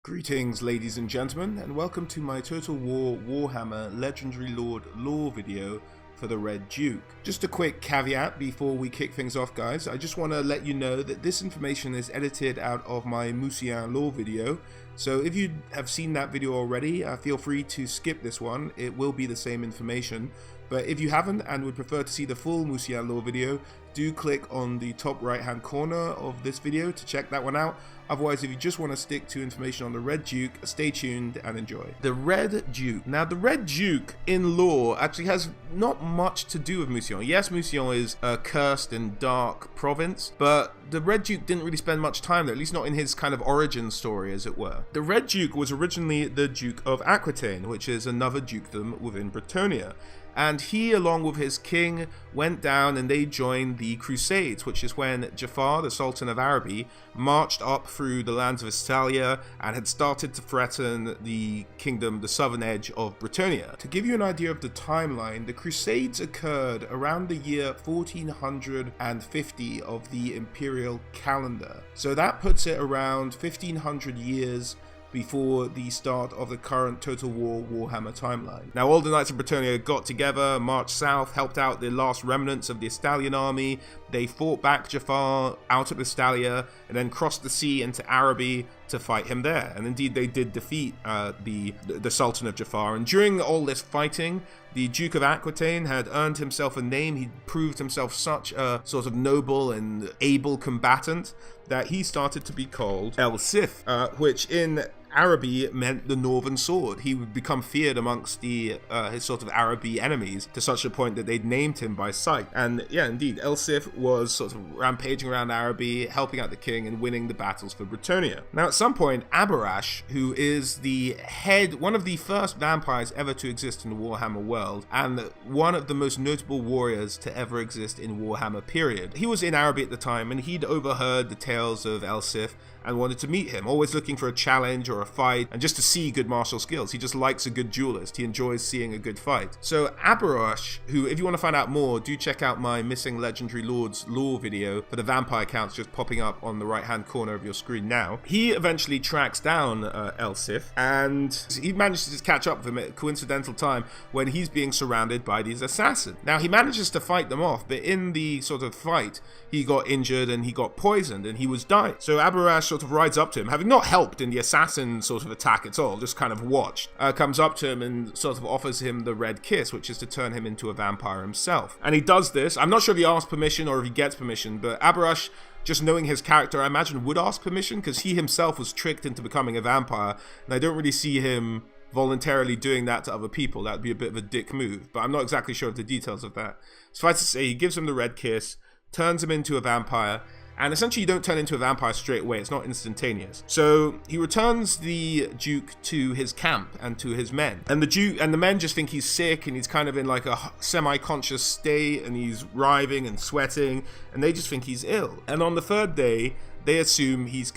Greetings ladies and gentlemen, and welcome to my Total War Warhammer Legendary Lord lore video for the Red Duke. Just a quick caveat before we kick things off, guys. I just want to let you know that this information is edited out of my Mousillon Lore video, so if you have seen that video already, feel free to skip this one. It will be the same information. But if you haven't and would prefer to see the full Mousillon Lore video, do click on the top right hand corner of this video to check that one out. Otherwise, if you just want to stick to information on the Red Duke, stay tuned and enjoy. The Red Duke. Now, the Red Duke in lore actually has not much to do with Mousillon. Yes, Mousillon is a cursed and dark province, but the Red Duke didn't really spend much time there, at least not in his kind of origin story, as it were. The Red Duke was originally the Duke of Aquitaine, which is another dukedom within Bretonnia. And he, along with his king, went down and they joined the Crusades, which is when Jafar, the Sultan of Araby, marched up through the lands of Estalia and had started to threaten the kingdom, the southern edge of Bretonnia. To give you an idea of the timeline, the Crusades occurred around the year 1450 of the imperial calendar. So that puts it around 1500 years before the start of the current Total War Warhammer timeline. Now, all the Knights of Bretonnia got together, marched south, helped out the last remnants of the Estalian army. They fought back Jafar out of Estalia and then crossed the sea into Araby to fight him there. And indeed, they did defeat the Sultan of Jafar. And during all this fighting, the Duke of Aquitaine had earned himself a name. He proved himself such a sort of noble and able combatant that he started to be called El Sif, which in Araby meant the Northern Sword. He would become feared amongst his sort of Araby enemies to such a point that they'd named him by sight. And yeah, indeed, El Sif was sort of rampaging around Araby, helping out the king and winning the battles for Bretonnia. Now, at some point, Abarash, who is the head, one of the first vampires ever to exist in the Warhammer world, and one of the most notable warriors to ever exist in Warhammer period. He was in Araby at the time, and he'd overheard the tales of El Sif and wanted to meet him, always looking for a challenge or a fight and just to see good martial skills. He just likes a good duelist. He enjoys seeing a good fight. So Abarash, who, if you want to find out more, do check out my Missing Legendary Lords lore video for the vampire counts just popping up on the right hand corner of your screen now. He eventually tracks down El Sif, and he manages to catch up with him at a coincidental time when he's being surrounded by these assassins. Now, he manages to fight them off, but in the sort of fight, he got injured and he got poisoned and he was dying. So Abarash sort of rides up to him, having not helped in the assassin sort of attack at all, just kind of watched, comes up to him and sort of offers him the red kiss, which is to turn him into a vampire himself. And he does this. I'm not sure if he asks permission or if he gets permission, but Abarash, just knowing his character, I imagine would ask permission, because he himself was tricked into becoming a vampire, and I don't really see him voluntarily doing that to other people. That would be a bit of a dick move, but I'm not exactly sure of the details of that. Suffice to say, he gives him the red kiss, turns him into a vampire, and essentially you don't turn into a vampire straight away. It's not instantaneous. So he returns the Duke to his camp and to his men. And the Duke and the men just think he's sick and he's kind of in like a semi-conscious state and he's writhing and sweating and they just think he's ill. And on the third day, they assume he's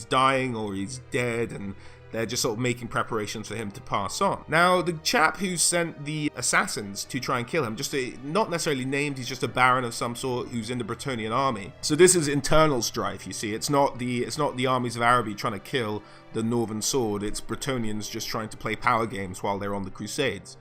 dying or he's dead, and they're just sort of making preparations for him to pass on. Now, the chap who sent the assassins to try and kill him, not necessarily named, he's just a baron of some sort who's in the Bretonnian army. So this is internal strife, you see. It's not the armies of Araby trying to kill the Northern Sword. It's Bretonnians just trying to play power games while they're on the Crusades.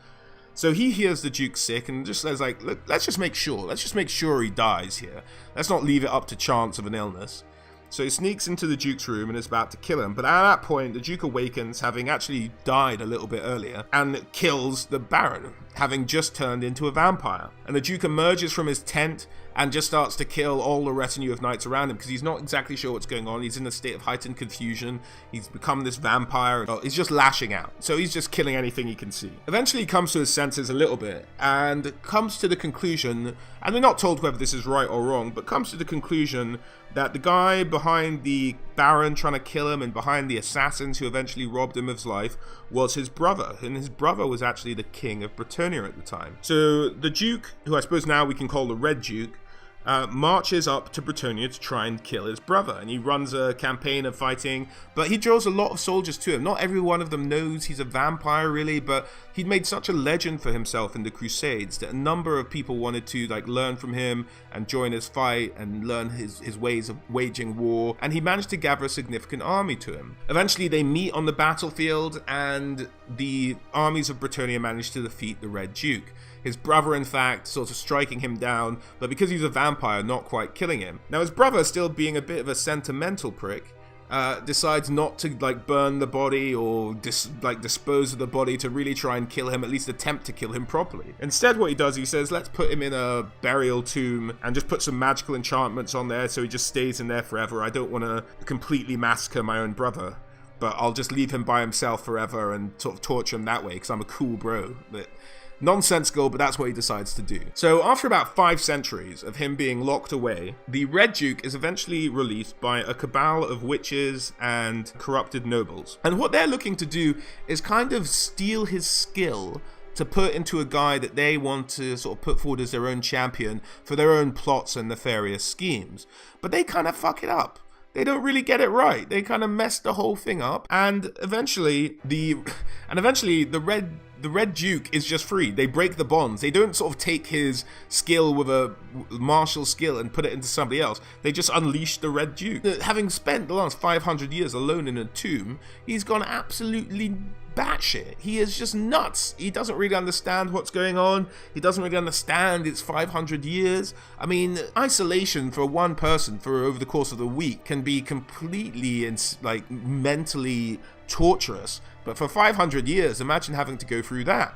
So he hears the Duke's sick and just says, like, look, let's just make sure he dies here. Let's not leave it up to chance of an illness. So he sneaks into the Duke's room and is about to kill him, but at that point the Duke awakens, having actually died a little bit earlier, and kills the Baron, having just turned into a vampire. And the Duke emerges from his tent and just starts to kill all the retinue of knights around him, because he's not exactly sure what's going on. He's in a state of heightened confusion. He's become this vampire. He's just lashing out. So he's just killing anything he can see. Eventually he comes to his senses a little bit and comes to the conclusion, and we're not told whether this is right or wrong, but comes to the conclusion that the guy behind the Baron trying to kill him and behind the assassins who eventually robbed him of his life was his brother, and his brother was actually the king of Bretonnia at the time. So the Duke, who I suppose now we can call the Red Duke, marches up to Bretonnia to try and kill his brother, and he runs a campaign of fighting, but he draws a lot of soldiers to him. Not every one of them knows he's a vampire really, but he'd made such a legend for himself in the Crusades that a number of people wanted to learn from him and join his fight and learn his ways of waging war, and he managed to gather a significant army to him. Eventually they meet on the battlefield, and the armies of Bretonnia managed to defeat the Red Duke. His brother, in fact, sort of striking him down, but because he's a vampire, not quite killing him. Now, his brother, still being a bit of a sentimental prick, decides not to burn the body or dispose of the body to really try and kill him, at least attempt to kill him properly. Instead, what he does, he says, let's put him in a burial tomb and just put some magical enchantments on there so he just stays in there forever. I don't want to completely massacre my own brother, but I'll just leave him by himself forever and sort of torture him that way because I'm a cool bro. But nonsensical, but that's what he decides to do. So after about 5 centuries of him being locked away, the Red Duke is eventually released by a cabal of witches and corrupted nobles. And what they're looking to do is kind of steal his skill to put into a guy that they want to sort of put forward as their own champion for their own plots and nefarious schemes. But they kind of fuck it up. They don't really get it right. They kind of mess the whole thing up, and eventually the Red Duke is just free. They break the bonds. They don't sort of take his skill with a martial skill and put it into somebody else. They just unleash the Red Duke. Having spent the last 500 years alone in a tomb, he's gone absolutely batshit. He is just nuts. He doesn't really understand what's going on. He doesn't really understand it's 500 years. I mean, isolation for one person for over the course of the week can be completely mentally torturous. But for 500 years, imagine having to go through that.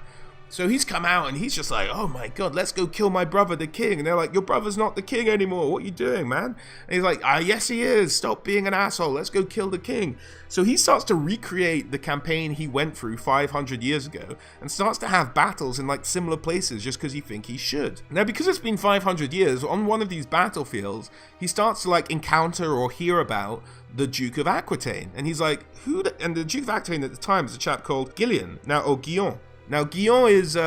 So he's come out and he's just like, oh my god, let's go kill my brother, the king. And they're like, your brother's not the king anymore. What are you doing, man? And he's like, yes he is. Stop being an asshole. Let's go kill the king. So he starts to recreate the campaign he went through 500 years ago and starts to have battles in similar places just because he thinks he should. Now, because it's been 500 years, on one of these battlefields, he starts to encounter or hear about the Duke of Aquitaine. And he's like, and the Duke of Aquitaine at the time is a chap called Guillaume. Now, Guillaume is,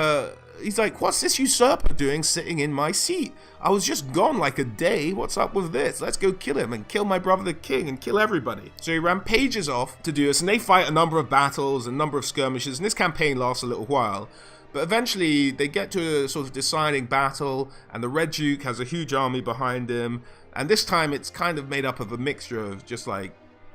he's like, what's this usurper doing sitting in my seat? I was just gone a day. What's up with this? Let's go kill him and kill my brother the king and kill everybody. So he rampages off to do this, and they fight a number of battles, a number of skirmishes, and this campaign lasts a little while. But eventually, they get to a sort of deciding battle, and the Red Duke has a huge army behind him. And this time, it's kind of made up of a mixture of just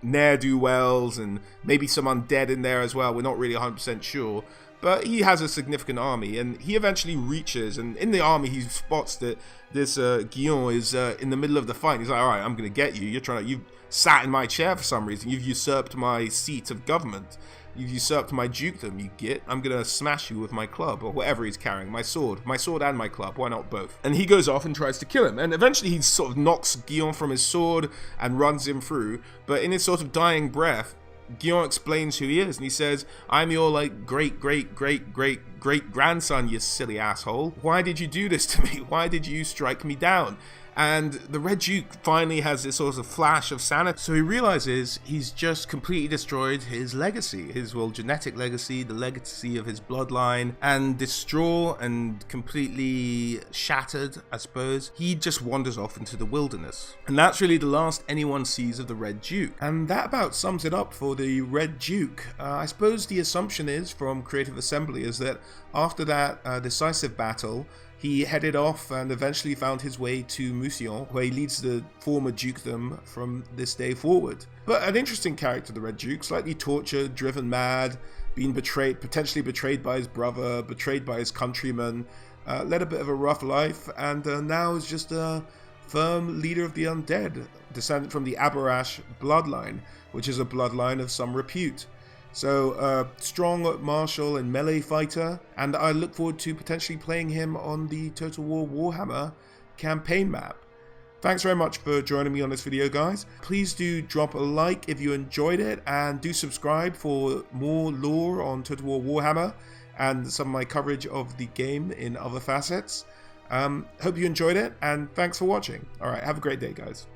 ne'er-do-wells and maybe some undead in there as well. We're not really 100% sure. But he has a significant army, and he eventually reaches, and in the army he spots that this Guillaume is in the middle of the fight. He's like, alright, I'm going to get you. You've sat in my chair for some reason. You've usurped my seat of government. You've usurped my dukedom, you git. I'm going to smash you with my club, or whatever he's carrying. My sword and my club. Why not both? And he goes off and tries to kill him. And eventually he sort of knocks Guillaume from his sword and runs him through. But in his sort of dying breath, Guillaume explains who he is, and he says, I'm your great grandson, you silly asshole. Why did you do this to me? Why did you strike me down? And the Red Duke finally has this sort of flash of sanity. So he realizes he's just completely destroyed his legacy, his genetic legacy, the legacy of his bloodline, and distraught and completely shattered, I suppose. He just wanders off into the wilderness. And that's really the last anyone sees of the Red Duke. And that about sums it up for the Red Duke. I suppose the assumption is from Creative Assembly is that after that decisive battle, he headed off and eventually found his way to Mousillon, where he leads the former dukedom from this day forward. But an interesting character, the Red Duke, slightly tortured, driven mad, being betrayed, potentially betrayed by his brother, betrayed by his countrymen, led a bit of a rough life, and now is just a firm leader of the undead, descended from the Abarash bloodline, which is a bloodline of some repute. So, strong martial and melee fighter, and I look forward to potentially playing him on the Total War Warhammer campaign map. Thanks very much for joining me on this video, guys. Please do drop a like if you enjoyed it, and do subscribe for more lore on Total War Warhammer and some of my coverage of the game in other facets. Hope you enjoyed it, and thanks for watching. Alright, have a great day, guys.